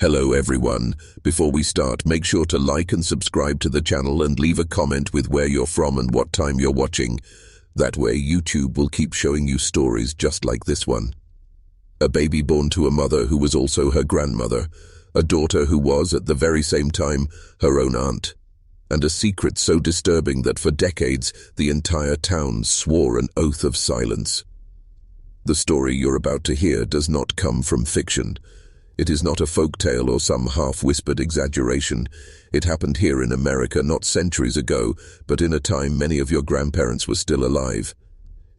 Hello everyone. Before we start, make sure to like and subscribe to the channel and leave a comment with where you're from and what time you're watching. That way YouTube will keep showing you stories just like this one. A baby born to a mother who was also her grandmother, a daughter who was at the very same time her own aunt, and a secret so disturbing that for decades the entire town swore an oath of silence. The story you're about to hear does not come from fiction. It is not a folk tale or some half-whispered exaggeration. It happened here in America not centuries ago, but in a time many of your grandparents were still alive.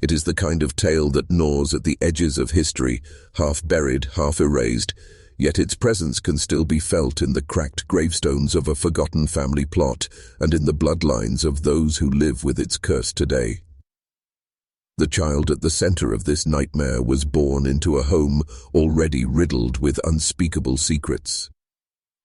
It is the kind of tale that gnaws at the edges of history, half buried, half erased, yet its presence can still be felt in the cracked gravestones of a forgotten family plot and in the bloodlines of those who live with its curse today. The child at the center of this nightmare was born into a home already riddled with unspeakable secrets.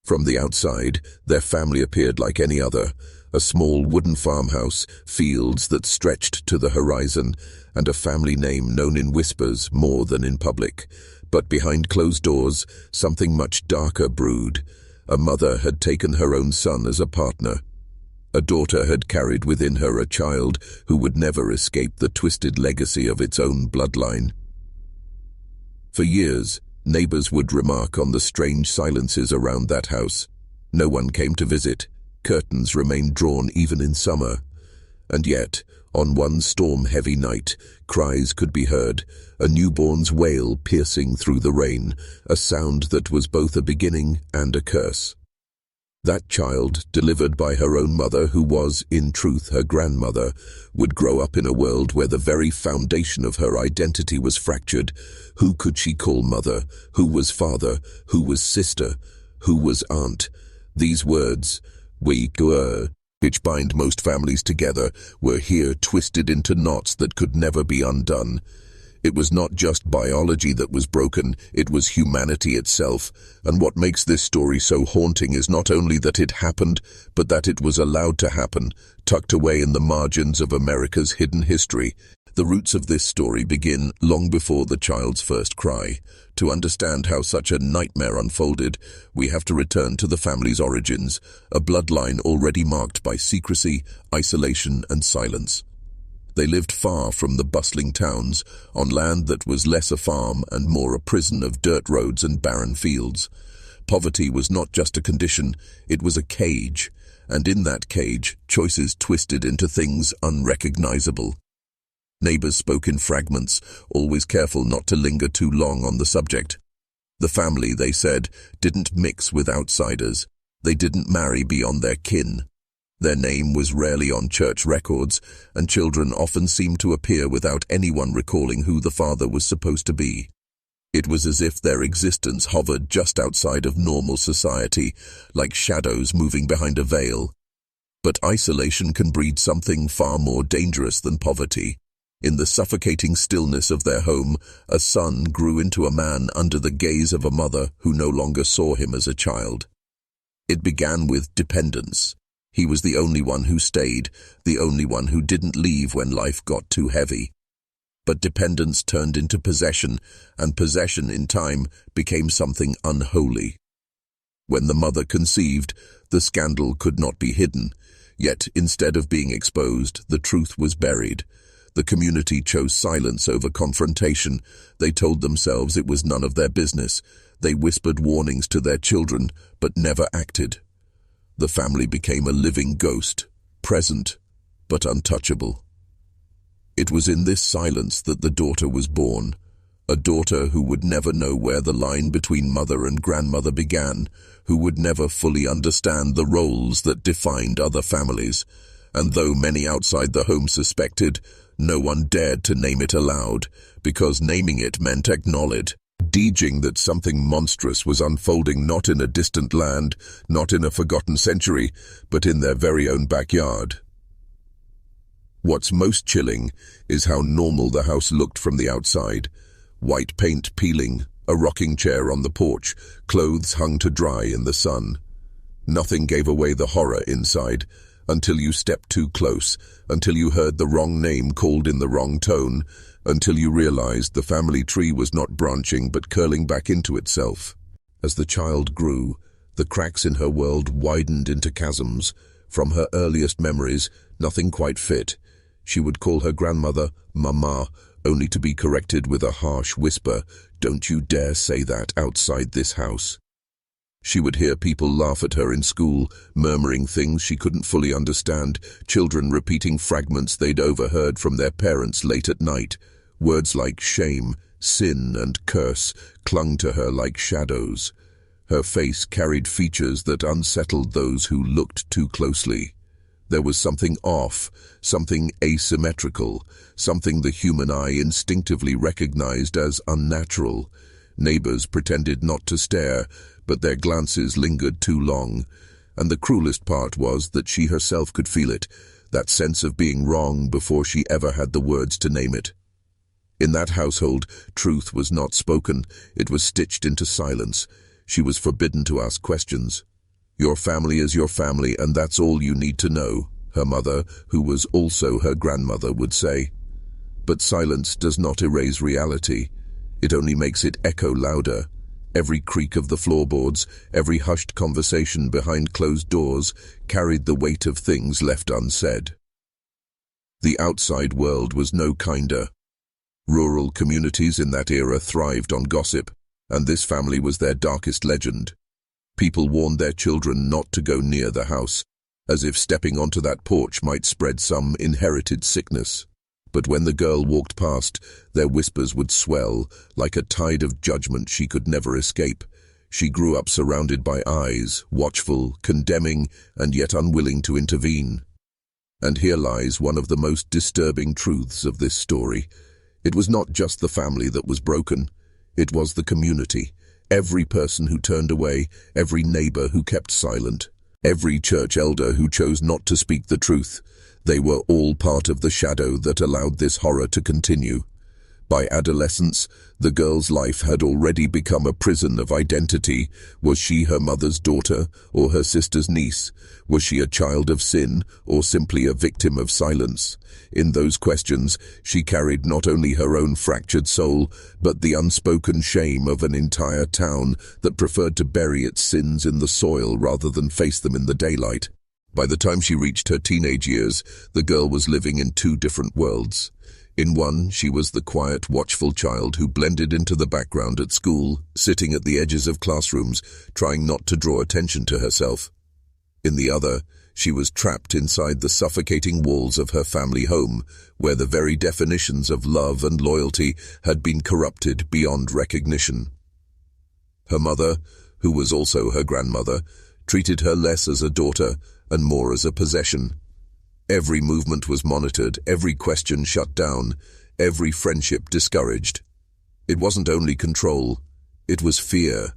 From the outside, their family appeared like any other, a small wooden farmhouse, fields that stretched to the horizon, and a family name known in whispers more than in public. But behind closed doors, something much darker brewed. A mother had taken her own son as a partner. A daughter had carried within her a child who would never escape the twisted legacy of its own bloodline. For years, neighbors would remark on the strange silences around that house. No one came to visit. Curtains remained drawn even in summer. And yet, on one storm-heavy night, cries could be heard, a newborn's wail piercing through the rain, a sound that was both a beginning and a curse. That child, delivered by her own mother, who was, in truth, her grandmother, would grow up in a world where the very foundation of her identity was fractured. Who could she call mother? Who was father? Who was sister? Who was aunt? These words, we were, which bind most families together, were here twisted into knots that could never be undone. It was not just biology that was broken, it was humanity itself. And what makes this story so haunting is not only that it happened, but that it was allowed to happen, tucked away in the margins of America's hidden history. The roots of this story begin long before the child's first cry. To understand how such a nightmare unfolded, we have to return to the family's origins, a bloodline already marked by secrecy, isolation, and silence. They lived far from the bustling towns, on land that was less a farm and more a prison of dirt roads and barren fields. Poverty was not just a condition, it was a cage, and in that cage, choices twisted into things unrecognizable. Neighbors spoke in fragments, always careful not to linger too long on the subject. The family, they said, didn't mix with outsiders. They didn't marry beyond their kin. Their name was rarely on church records, and children often seemed to appear without anyone recalling who the father was supposed to be. It was as if their existence hovered just outside of normal society, like shadows moving behind a veil. But isolation can breed something far more dangerous than poverty. In the suffocating stillness of their home, a son grew into a man under the gaze of a mother who no longer saw him as a child. It began with dependence. He was the only one who stayed, the only one who didn't leave when life got too heavy. But dependence turned into possession, and possession in time became something unholy. When the mother conceived, the scandal could not be hidden, yet instead of being exposed, the truth was buried. The community chose silence over confrontation. They told themselves it was none of their business. They whispered warnings to their children, but never acted. The family became a living ghost, present, but untouchable. It was in this silence that the daughter was born, a daughter who would never know where the line between mother and grandmother began, who would never fully understand the roles that defined other families. And though many outside the home suspected, no one dared to name it aloud, because naming it meant acknowledging that something monstrous was unfolding not in a distant land, not in a forgotten century, but in their very own backyard. What's most chilling is how normal the house looked from the outside. White paint peeling, a rocking chair on the porch, clothes hung to dry in the sun. Nothing gave away the horror inside, until you stepped too close, until you heard the wrong name called in the wrong tone, until you realized the family tree was not branching but curling back into itself. As the child grew, the cracks in her world widened into chasms. From her earliest memories, nothing quite fit. She would call her grandmother Mama, only to be corrected with a harsh whisper, "Don't you dare say that outside this house." She would hear people laugh at her in school, murmuring things she couldn't fully understand, children repeating fragments they'd overheard from their parents late at night. Words like shame, sin, and curse clung to her like shadows. Her face carried features that unsettled those who looked too closely. There was something off, something asymmetrical, something the human eye instinctively recognized as unnatural. Neighbors pretended not to stare, but their glances lingered too long. And the cruelest part was that she herself could feel it, that sense of being wrong before she ever had the words to name it. In that household, truth was not spoken, it was stitched into silence. She was forbidden to ask questions. "Your family is your family, and that's all you need to know," her mother, who was also her grandmother, would say. But silence does not erase reality. It only makes it echo louder. Every creak of the floorboards, every hushed conversation behind closed doors, carried the weight of things left unsaid. The outside world was no kinder. Rural communities in that era thrived on gossip, and this family was their darkest legend. People warned their children not to go near the house, as if stepping onto that porch might spread some inherited sickness. But when the girl walked past, their whispers would swell, like a tide of judgment she could never escape. She grew up surrounded by eyes, watchful, condemning, and yet unwilling to intervene. And here lies one of the most disturbing truths of this story. It was not just the family that was broken. It was the community. Every person who turned away, every neighbor who kept silent, every church elder who chose not to speak the truth. They were all part of the shadow that allowed this horror to continue. By adolescence, the girl's life had already become a prison of identity. Was she her mother's daughter or her sister's niece? Was she a child of sin or simply a victim of silence? In those questions, she carried not only her own fractured soul, but the unspoken shame of an entire town that preferred to bury its sins in the soil rather than face them in the daylight. By the time she reached her teenage years, the girl was living in two different worlds. In one, she was the quiet, watchful child who blended into the background at school, sitting at the edges of classrooms, trying not to draw attention to herself. In the other, she was trapped inside the suffocating walls of her family home, where the very definitions of love and loyalty had been corrupted beyond recognition. Her mother, who was also her grandmother, treated her less as a daughter and more as a possession. Every movement was monitored, every question shut down, every friendship discouraged. It wasn't only control, it was fear.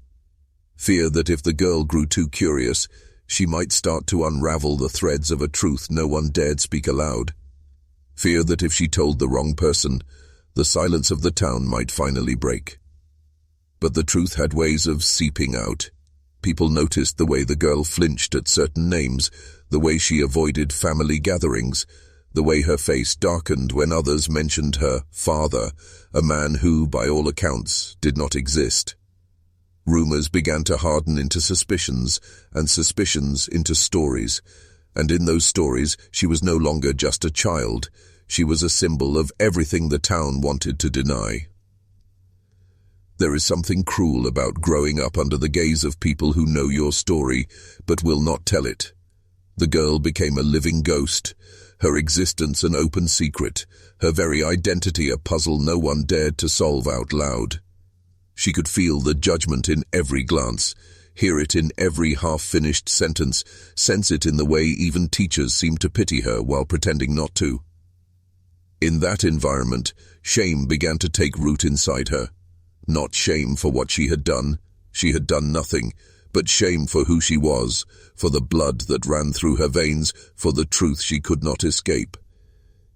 Fear that if the girl grew too curious, she might start to unravel the threads of a truth no one dared speak aloud. Fear that if she told the wrong person, the silence of the town might finally break. But the truth had ways of seeping out. People noticed the way the girl flinched at certain names, the way she avoided family gatherings, the way her face darkened when others mentioned her father, a man who, by all accounts, did not exist. Rumors began to harden into suspicions, and suspicions into stories. And in those stories, she was no longer just a child. She was a symbol of everything the town wanted to deny. There is something cruel about growing up under the gaze of people who know your story, but will not tell it. The girl became a living ghost, her existence an open secret, her very identity a puzzle no one dared to solve out loud. She could feel the judgment in every glance, hear it in every half-finished sentence, sense it in the way even teachers seemed to pity her while pretending not to. In that environment, shame began to take root inside her. Not shame for what she had done nothing, but shame for who she was, for the blood that ran through her veins, for the truth she could not escape.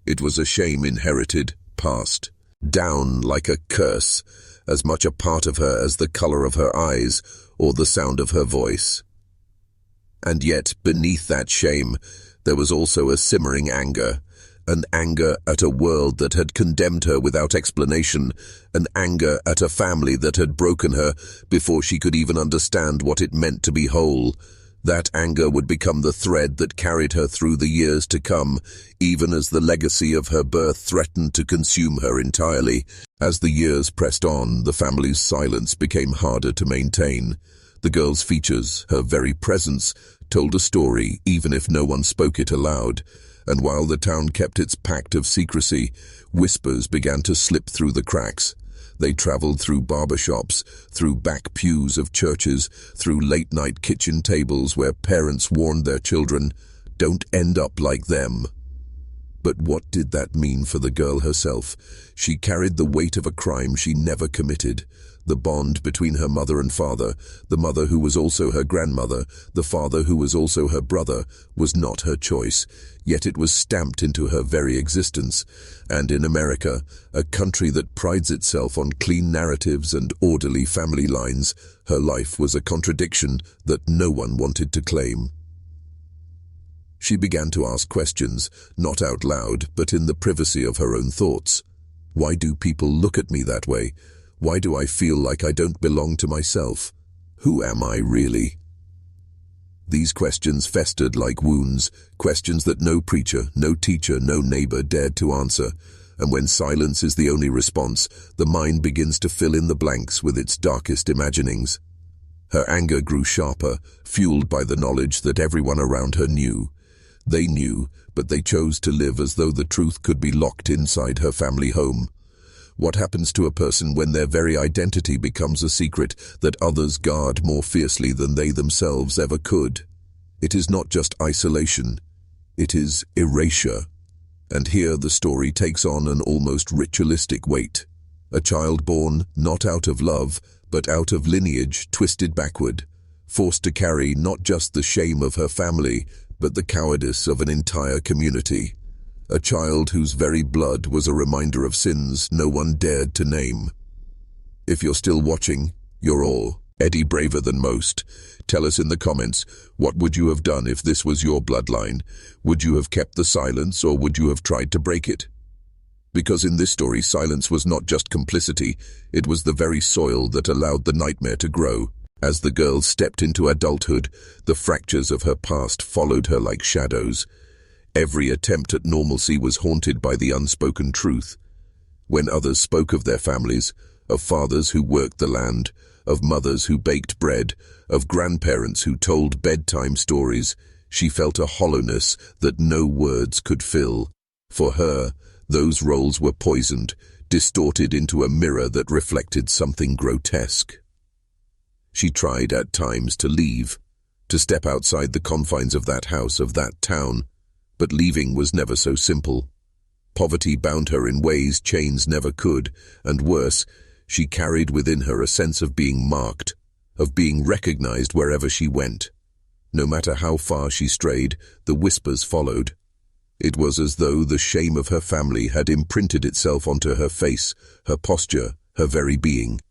It was a shame inherited, passed down like a curse, as much a part of her as the color of her eyes or the sound of her voice. And yet, beneath that shame, there was also a simmering anger, An anger at a world that had condemned her without explanation, an anger at a family that had broken her before she could even understand what it meant to be whole. That anger would become the thread that carried her through the years to come, even as the legacy of her birth threatened to consume her entirely. As the years pressed on, the family's silence became harder to maintain. The girl's features, her very presence, told a story, even if no one spoke it aloud. And while the town kept its pact of secrecy, whispers began to slip through the cracks. They traveled through barbershops, through back pews of churches, through late-night kitchen tables where parents warned their children, "Don't end up like them." But what did that mean for the girl herself? She carried the weight of a crime she never committed. The bond between her mother and father, the mother who was also her grandmother, the father who was also her brother, was not her choice, yet it was stamped into her very existence. And in America, a country that prides itself on clean narratives and orderly family lines, her life was a contradiction that no one wanted to claim. She began to ask questions, not out loud, but in the privacy of her own thoughts. Why do people look at me that way? Why do I feel like I don't belong to myself? Who am I really? These questions festered like wounds, questions that no preacher, no teacher, no neighbor dared to answer. And when silence is the only response, the mind begins to fill in the blanks with its darkest imaginings. Her anger grew sharper, fueled by the knowledge that everyone around her knew. They knew, but they chose to live as though the truth could be locked inside her family home. What happens to a person when their very identity becomes a secret that others guard more fiercely than they themselves ever could? It is not just isolation, it is erasure. And here the story takes on an almost ritualistic weight. A child born not out of love, but out of lineage twisted backward, forced to carry not just the shame of her family, but the cowardice of an entire community. A child whose very blood was a reminder of sins no one dared to name. If you're still watching, you're all Eddie braver than most. Tell us in the comments, what would you have done if this was your bloodline? Would you have kept the silence, or would you have tried to break it? Because in this story, silence was not just complicity, it was the very soil that allowed the nightmare to grow. As the girl stepped into adulthood, the fractures of her past followed her like shadows. Every attempt at normalcy was haunted by the unspoken truth. When others spoke of their families, of fathers who worked the land, of mothers who baked bread, of grandparents who told bedtime stories, she felt a hollowness that no words could fill. For her, those roles were poisoned, distorted into a mirror that reflected something grotesque. She tried at times to leave, to step outside the confines of that house, of that town, but leaving was never so simple. Poverty bound her in ways chains never could, and worse, she carried within her a sense of being marked, of being recognized wherever she went. No matter how far she strayed, the whispers followed. It was as though the shame of her family had imprinted itself onto her face, her posture, her very being.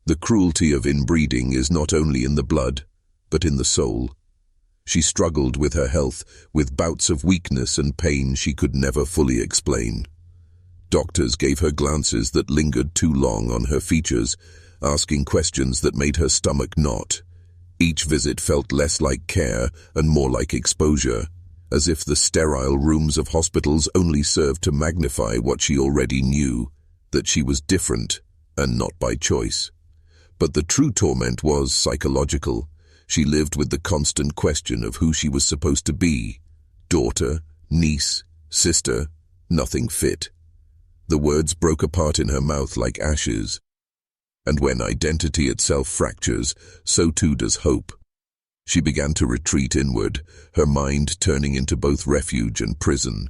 The cruelty of inbreeding is not only in the blood, but in the soul. She struggled with her health, with bouts of weakness and pain she could never fully explain. Doctors gave her glances that lingered too long on her features, asking questions that made her stomach knot. Each visit felt less like care and more like exposure, as if the sterile rooms of hospitals only served to magnify what she already knew, that she was different, and not by choice. But the true torment was psychological. She lived with the constant question of who she was supposed to be. Daughter, niece, sister, nothing fit. The words broke apart in her mouth like ashes. And when identity itself fractures, so too does hope. She began to retreat inward, her mind turning into both refuge and prison.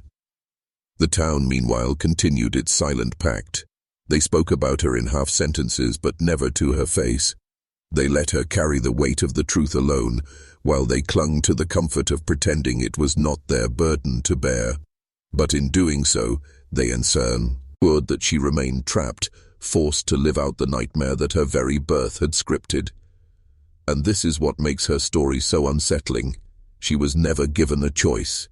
The town, meanwhile, continued its silent pact. They spoke about her in half sentences, but never to her face. They let her carry the weight of the truth alone, while they clung to the comfort of pretending it was not their burden to bear. But in doing so, they ensured that she remained trapped, forced to live out the nightmare that her very birth had scripted. And this is what makes her story so unsettling. She was never given a choice.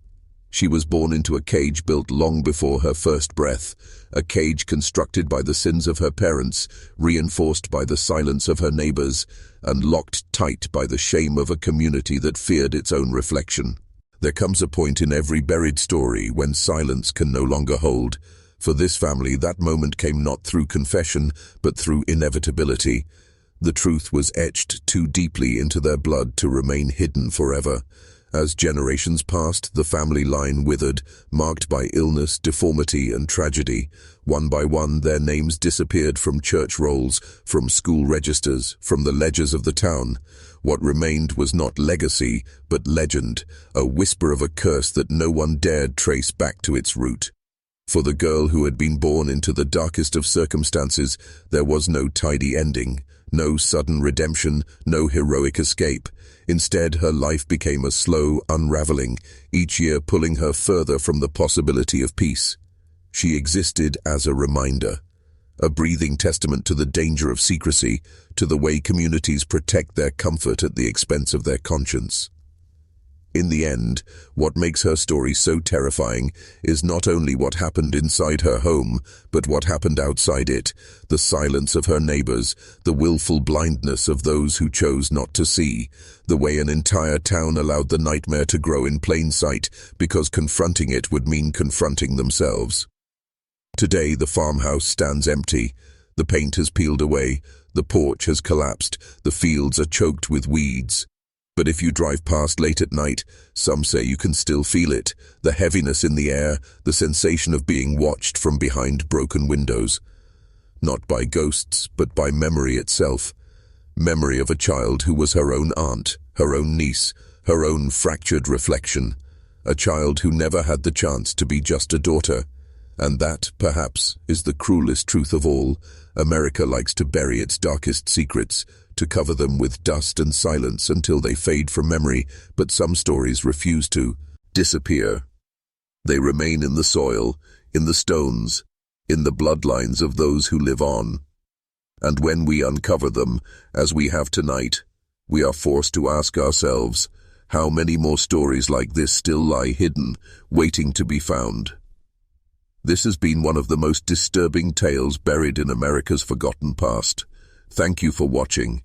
She was born into a cage built long before her first breath, a cage constructed by the sins of her parents, reinforced by the silence of her neighbors, and locked tight by the shame of a community that feared its own reflection. There comes a point in every buried story when silence can no longer hold. For this family, that moment came not through confession, but through inevitability. The truth was etched too deeply into their blood to remain hidden forever. As generations passed, the family line withered, marked by illness, deformity, and tragedy. One by one, their names disappeared from church rolls, from school registers, from the ledgers of the town. What remained was not legacy, but legend, a whisper of a curse that no one dared trace back to its root. For the girl who had been born into the darkest of circumstances, there was no tidy ending, no sudden redemption, no heroic escape. Instead, her life became a slow unraveling, each year pulling her further from the possibility of peace. She existed as a reminder, a breathing testament to the danger of secrecy, to the way communities protect their comfort at the expense of their conscience. In the end, what makes her story so terrifying is not only what happened inside her home, but what happened outside it, the silence of her neighbors, the willful blindness of those who chose not to see, the way an entire town allowed the nightmare to grow in plain sight because confronting it would mean confronting themselves. Today, the farmhouse stands empty. The paint has peeled away, the porch has collapsed, the fields are choked with weeds. But if you drive past late at night, some say you can still feel it, the heaviness in the air, the sensation of being watched from behind broken windows. Not by ghosts, but by memory itself. Memory of a child who was her own aunt, her own niece, her own fractured reflection. A child who never had the chance to be just a daughter. And that, perhaps, is the cruelest truth of all. America likes to bury its darkest secrets, to cover them with dust and silence until they fade from memory, but some stories refuse to disappear. They remain in the soil, in the stones, in the bloodlines of those who live on. And when we uncover them, as we have tonight, we are forced to ask ourselves, how many more stories like this still lie hidden, waiting to be found? This has been one of the most disturbing tales buried in America's forgotten past. Thank you for watching.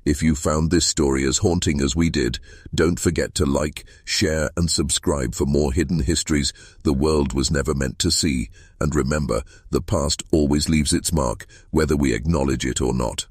If you found this story as haunting as we did, don't forget to like, share, and subscribe for more hidden histories the world was never meant to see. And remember, the past always leaves its mark, whether we acknowledge it or not.